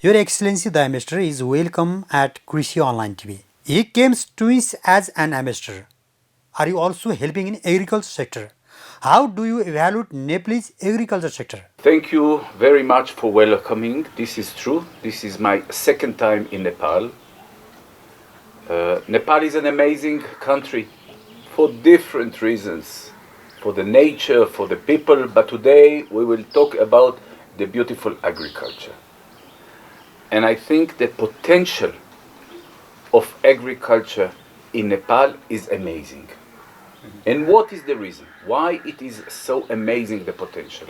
Your Excellency the Ambassador is welcome at Krishi Online TV. He came to us as an ambassador. Are you also helping in agriculture sector? How do you evaluate Nepalese agriculture sector? Thank you very much for welcoming. This is true. This is my second time in Nepal. Nepal is an amazing country for different reasons, for the nature, for the people, but today we will talk about the beautiful agriculture. And I think the potential of agriculture in Nepal is amazing. And what is the reason? Why it is so amazing, the potential?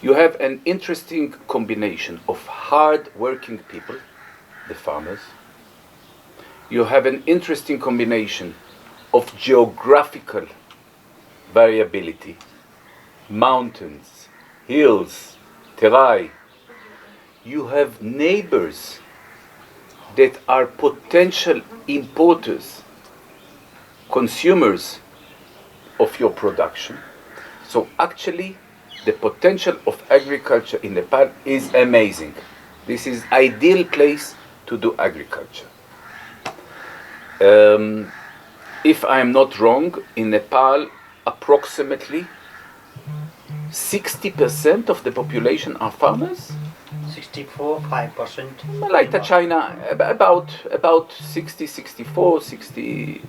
You have an interesting combination of hard-working people, the farmers. You have an interesting combination of geographical variability, mountains, hills, terai. You have neighbors that are potential importers, consumers of your production. So actually, the potential of agriculture in Nepal is amazing. This is ideal place to do agriculture. If I am not wrong, in Nepal, approximately 60% of the population are farmers. 64.5%. Like China, about 60, 64, 60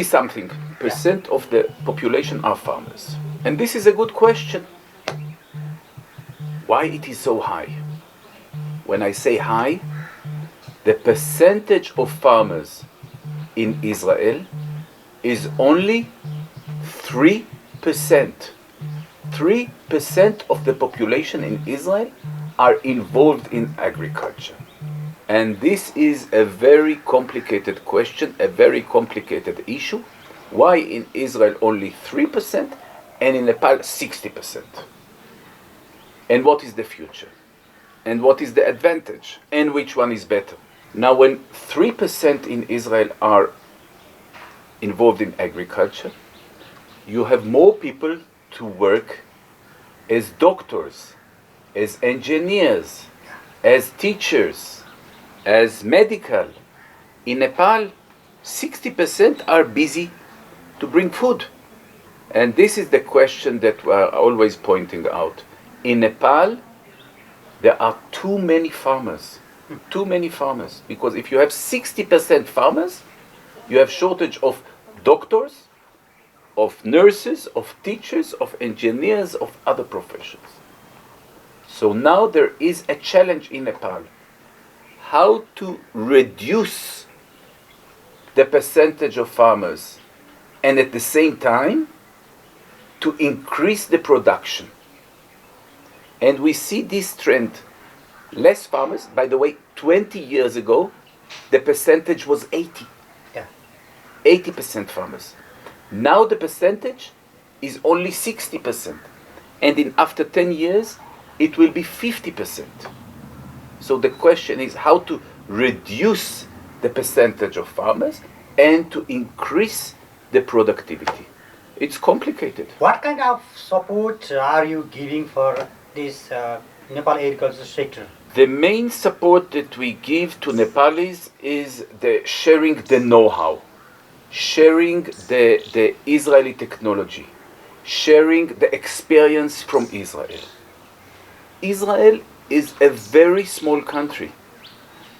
something percent of the population are farmers. And this is a good question. Why it is so high? When I say high, the percentage of farmers in Israel is only 3%. 3% of the population in Israel are involved in agriculture. And this is a very complicated question, a very complicated issue. Why in Israel only 3% and in Nepal 60%? And what is the future? And what is the advantage? And which one is better? Now, when 3% in Israel are involved in agriculture, you have more people to work as doctors, as engineers, as teachers, as medical. In Nepal, 60% are busy to bring food. And this is the question that we're always pointing out. In Nepal, there are too many farmers. Too many farmers. Because if you have 60% farmers, you have shortage of doctors, of nurses, of teachers, of engineers, of other professions. So now there is a challenge in Nepal. How to reduce the percentage of farmers and at the same time to increase the production. And we see this trend. Less farmers, by the way, 20 years ago, the percentage was 80. 80% farmers. Now the percentage is only 60%. And after 10 years, it will be 50%. So the question is how to reduce the percentage of farmers and to increase the productivity. It's complicated. What kind of support are you giving for this Nepal agriculture sector? The main support that we give to Nepalis is the sharing the know-how, sharing the Israeli technology, sharing the experience from Israel. Israel is a very small country.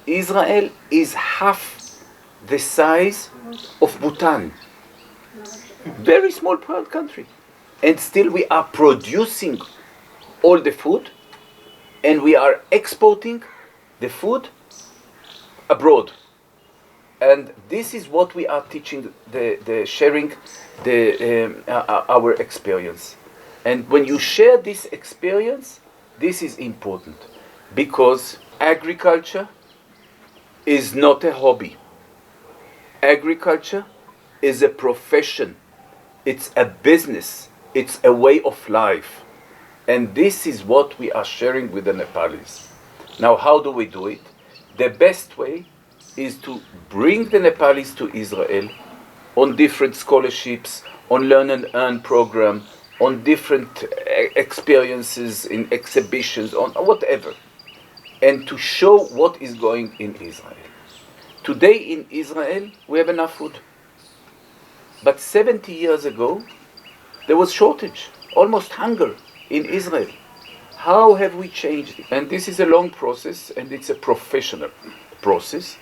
Israel is half the size of Bhutan. Very small country. And still we are producing all the food and we are exporting the food abroad. And this is what we are teaching, the sharing our experience. And when you share this experience, this is important because agriculture is not a hobby. Agriculture is a profession. It's a business. It's a way of life. And this is what we are sharing with the Nepalis. Now, how do we do it? The best way is to bring the Nepalis to Israel on different scholarships, on Learn and Earn program, on different experiences, in exhibitions, on whatever, and to show what is going in Israel. Today in Israel, we have enough food. But 70 years ago, there was shortage, almost hunger in Israel. How have we changed it? And this is a long process, and it's a professional process.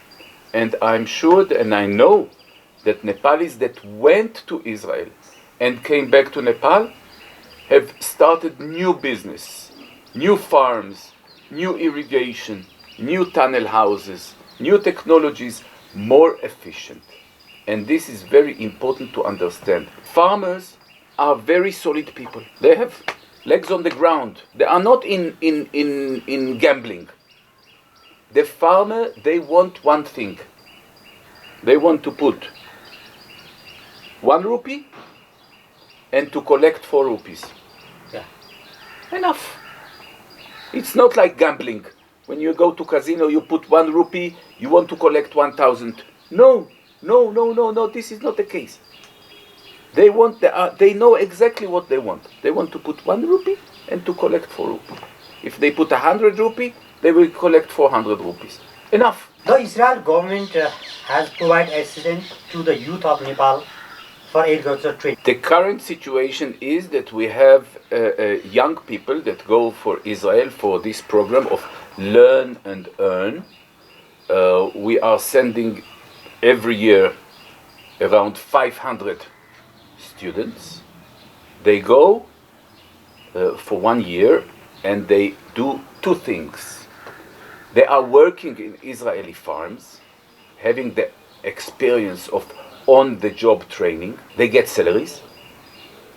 And I'm sure and I know that Nepalis that went to Israel and came back to Nepal have started new business, new farms, new irrigation, new tunnel houses, new technologies, more efficient. And this is very important to understand. Farmers are very solid people. They have legs on the ground. They are not in gambling. The farmer, they want one thing. They want to put 1 rupee and to collect 4 rupees. Yeah. Enough. It's not like gambling. When you go to casino, you put 1 rupee, you want to collect 1,000. No, this is not the case. They want, they know exactly what they want. They want to put 1 rupee and to collect 4 rupees. If they put 100 rupee, they will collect 400 rupees. Enough. The Israel government has provided assistance to the youth of Nepal for agriculture training. The current situation is that we have young people that go for Israel for this program of Learn and Earn. We are sending every year around 500 students. They go for 1 year and they do 2 things. They are working in Israeli farms, having the experience of on-the-job training. They get salaries,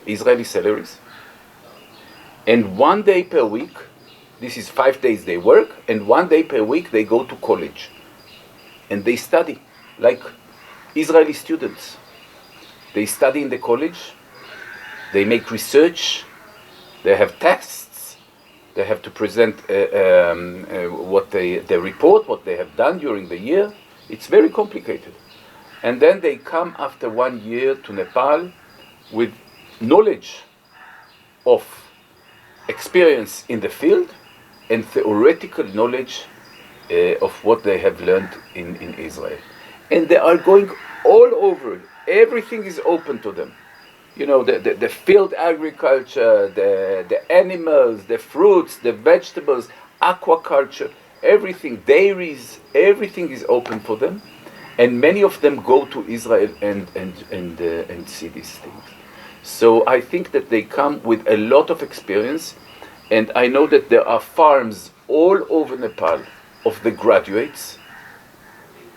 Israeli salaries. And 1 day per week, this is 5 days they work, and 1 day per week they go to college. And they study like Israeli students. They study in the college, they make research, they have tests, they have to present what they report, what they have done during the year. It's very complicated. And then they come after 1 year to Nepal with knowledge of experience in the field and theoretical knowledge of what they have learned in Israel. And they are going all over. Everything is open to them. You know, the field agriculture, the animals, the fruits, the vegetables, aquaculture, everything, dairies, everything is open for them. And many of them go to Israel and see these things. So I think that they come with a lot of experience. And I know that there are farms all over Nepal of the graduates.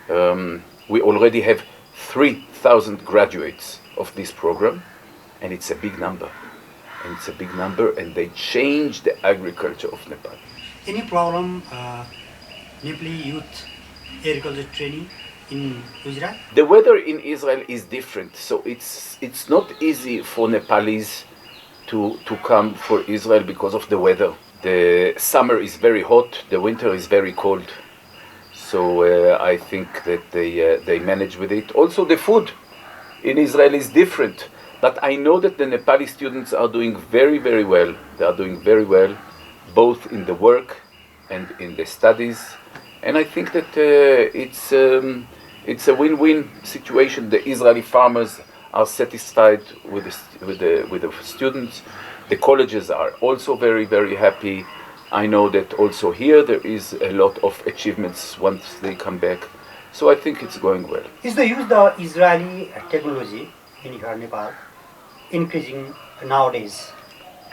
We already have 3,000 graduates of this program. And it's a big number. And they change the agriculture of Nepal. Any problem, Nepali youth agriculture training in Israel? The weather in Israel is different, so it's not easy for Nepalis to come for Israel because of the weather. The summer is very hot, the winter is very cold. So I think that they manage with it. Also the food in Israel is different. But I know that the Nepali students are doing very, very well. They are doing very well, both in the work and in the studies. And I think that it's a win-win situation. The Israeli farmers are satisfied with the students. The colleges are also very, very happy. I know that also here there is a lot of achievements once they come back. So I think it's going well. Is the use of the Israeli technology in here, Nepal increasing nowadays?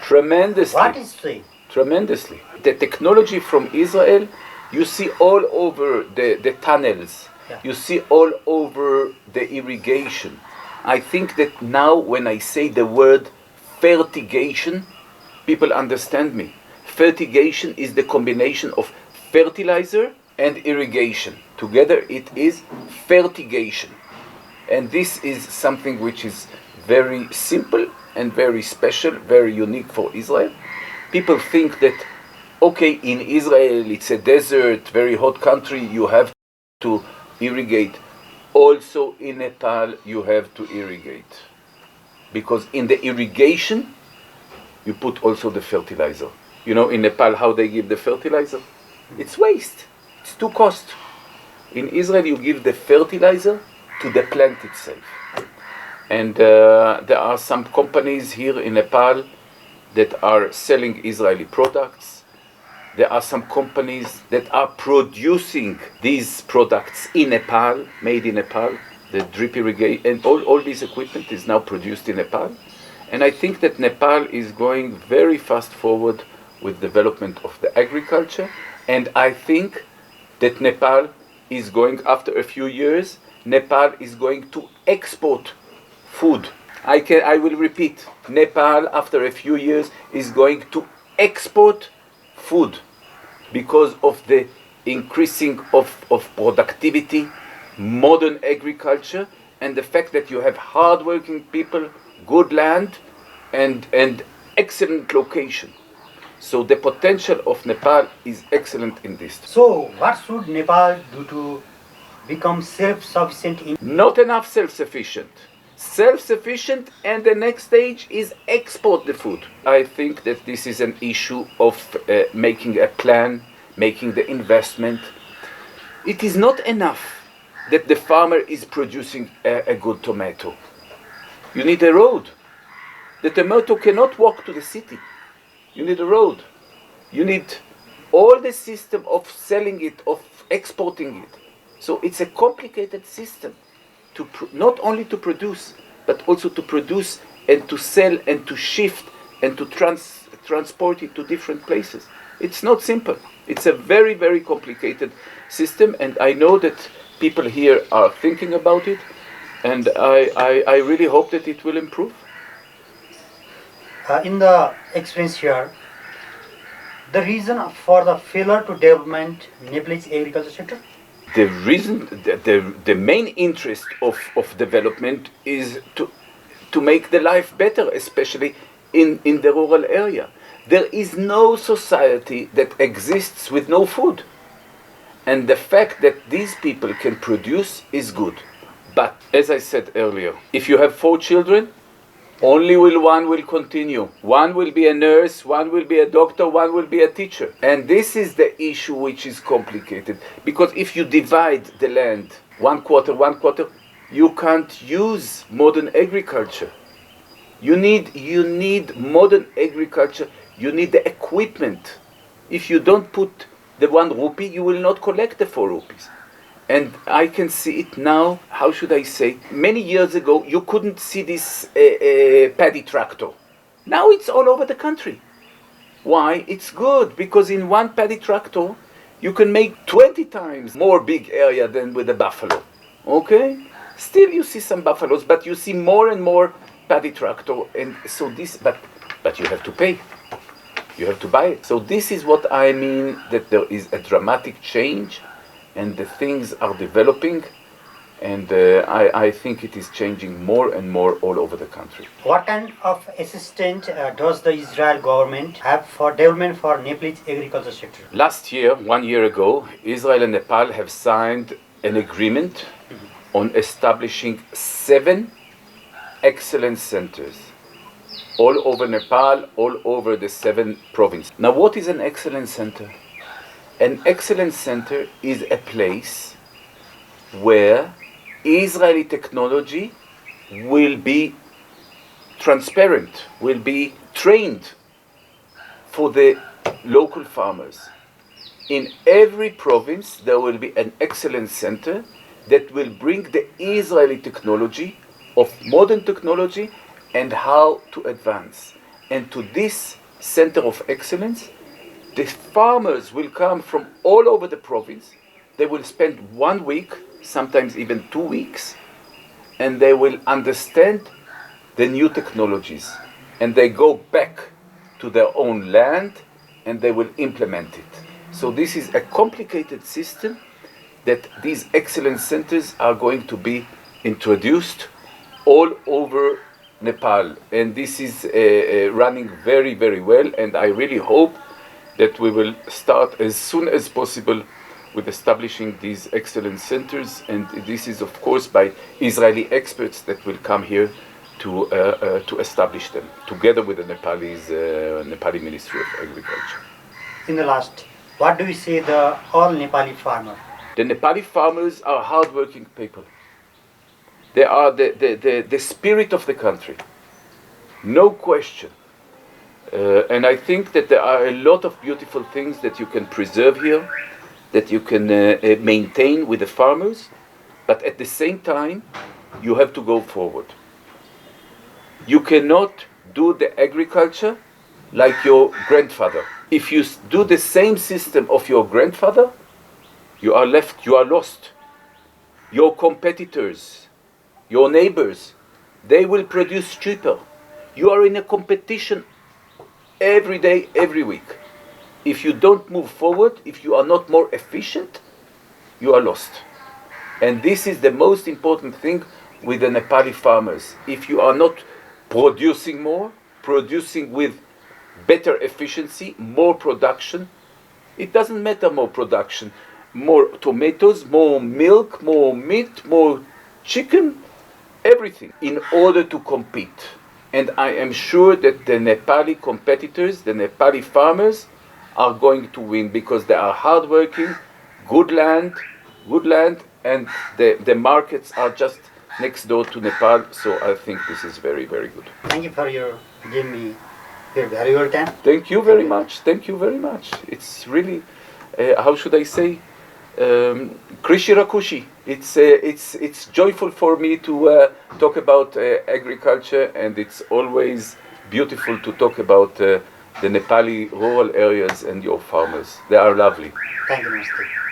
Tremendously. What is the? Tremendously. The technology from Israel, you see all over the tunnels. Yeah. You see all over the irrigation. I think that now when I say the word fertigation, people understand me. Fertigation is the combination of fertilizer and irrigation. Together it is fertigation. And this is something which is very simple and very special, very unique for Israel. People think that, okay, in Israel it's a desert, very hot country, you have to irrigate. Also in Nepal you have to irrigate. Because in the irrigation you put also the fertilizer. You know, in Nepal, how they give the fertilizer? It's waste. It's too cost. In Israel, you give the fertilizer to the plant itself. And there are some companies here in Nepal that are selling Israeli products. There are some companies that are producing these products in Nepal, made in Nepal. The drip irrigation and all this equipment is now produced in Nepal. And I think that Nepal is going very fast forward with development of the agriculture. And I think that Nepal is going, after a few years, Nepal is going to export food. I will repeat, Nepal after a few years is going to export food because of the increasing of productivity, modern agriculture, and the fact that you have hardworking people, good land, and excellent location. So the potential of Nepal is excellent in this. So, what should Nepal do to become self-sufficient in? Not enough self-sufficient. Self-sufficient, and the next stage is export the food. I think that this is an issue of making a plan, making the investment. It is not enough that the farmer is producing a good tomato. You need a road. The tomato cannot walk to the city. You need a road. You need all the system of selling it, of exporting it. So it's a complicated system. Not only to produce, but also to produce and to sell and to shift and to transport it to different places. It's not simple. It's a very, very complicated system, and I know that people here are thinking about it, and I really hope that it will improve. In the experience here, the reason for the failure to development Nepalese agriculture sector? The reason, the main interest of development is to make the life better, especially in the rural area. There is no society that exists with no food. And the fact that these people can produce is good. But as I said earlier, if you have 4 children, only one will continue. One will be a nurse, one will be a doctor, one will be a teacher. And this is the issue which is complicated. Because if you divide the land, one quarter, you can't use modern agriculture. You need modern agriculture. You need the equipment. If you don't put the 1 rupee, you will not collect the 4 rupees. And I can see it now, how should I say? Many years ago, you couldn't see this paddy tractor. Now it's all over the country. Why? It's good, because in one paddy tractor, you can make 20 times more big area than with a buffalo. Okay? Still you see some buffaloes, but you see more and more paddy tractor. And so this, but you have to pay. You have to buy it. So this is what I mean, that there is a dramatic change, and the things are developing, and I think it is changing more and more all over the country. What kind of assistance does the Israel government have for development for Nepalese agriculture sector? Last year, 1 year ago, Israel and Nepal have signed an agreement on establishing 7 excellence centers all over Nepal, all over the 7 provinces. Now, what is an excellence center? An excellence center is a place where Israeli technology will be transparent, will be trained for the local farmers. In every province there will be an excellence center that will bring the Israeli technology, of modern technology, and how to advance. And to this center of excellence, the farmers will come from all over the province. They will spend 1 week, sometimes even 2 weeks, and they will understand the new technologies. And they go back to their own land and they will implement it. So this is a complicated system that these excellence centers are going to be introduced all over Nepal. And this is running very, very well, and I really hope that we will start as soon as possible with establishing these excellence centers. And this is, of course, by Israeli experts that will come here to establish them together with the Nepali Ministry of Agriculture. In the last, what do you say the all Nepali farmer? The Nepali farmers are hardworking people. They are the spirit of the country, no question. And I think that there are a lot of beautiful things that you can preserve here, that you can maintain with the farmers, but at the same time, you have to go forward. You cannot do the agriculture like your grandfather. If you do the same system of your grandfather, you are lost. Your competitors, your neighbors, they will produce cheaper. You are in a competition every day, every week. If you don't move forward, if you are not more efficient, you are lost. And this is the most important thing with the Nepali farmers. If you are not producing more, producing with better efficiency, more production, it doesn't matter more production, more tomatoes, more milk, more meat, more chicken, everything, in order to compete. And I am sure that the Nepali competitors, the Nepali farmers, are going to win because they are hardworking, good land, and the markets are just next door to Nepal. So I think this is very, very good. Thank you for giving me your valuable time. Thank you very much. Thank you very much. It's really, how should I say, Krishi Rakushi. It's joyful for me to talk about agriculture, and it's always beautiful to talk about the Nepali rural areas and your farmers. They are lovely. Thank you, Namaste.